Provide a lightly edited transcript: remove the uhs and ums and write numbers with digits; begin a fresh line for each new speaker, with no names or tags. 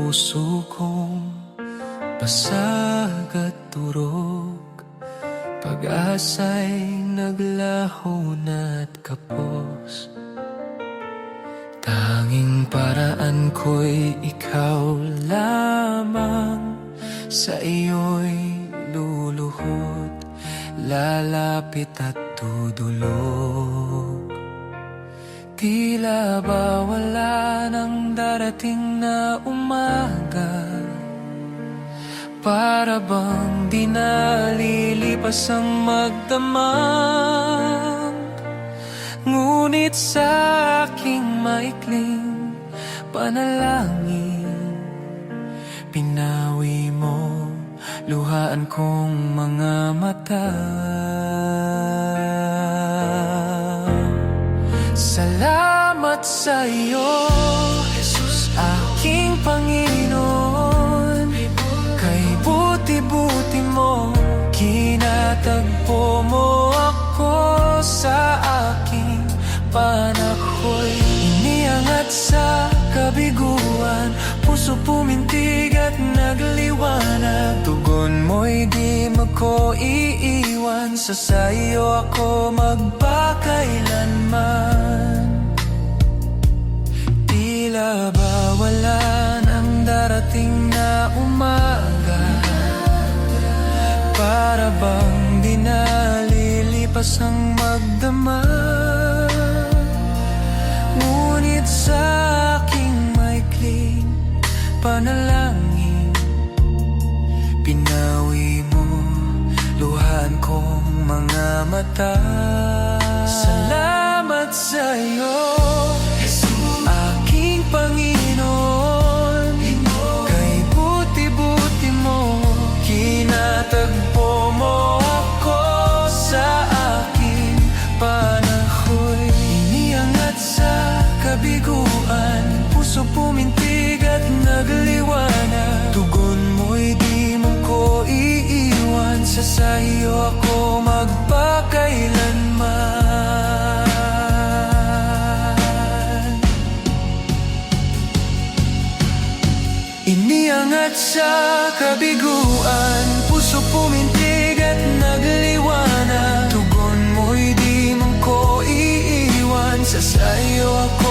puso kong basag at durog. Pag-asa'y naglaho na't kapos. Tanging paraan ko'y ikaw lamang. Sa iyo'y luluhod, lalapit at dudulog. Tila ba wala nang darating na umaga? Para bang di nalilipas ang magdamag? Ngunit sa aking maikling panalangin, pinawi mo luhaan kong mga mata. Salamat sa iyo, Jesus, aking Panginoon. Kay buti-buti mo, kinatagpo mo ako sa aking panahoy. Iniangat sa kabiguan, puso pumintig at nagliwanag. Tugon mo'y di mo ko iiwan, sa sayo ako magpakailanman. Tila ba wala nang darating na umaga? Para bang di nalilipas ang magdamag? Ngunit sa aking maikling panalangin, pinawi mo luhaan kong mga mata. Salamat sa iyo, aking Panginoon. Kay buti-buti mo, kinatagpo mo ako sa aking panahoy. Iniangat sa kabiguan, puso pumintig at nagliwanag. Tugon mo'y di mo ko iiwan, sa sayo ako magpakailanman. Iniangat sa kabiguan, puso pumintig at nagliwanag. Tugon mo'y di mo ko iiwan, sa sayo ako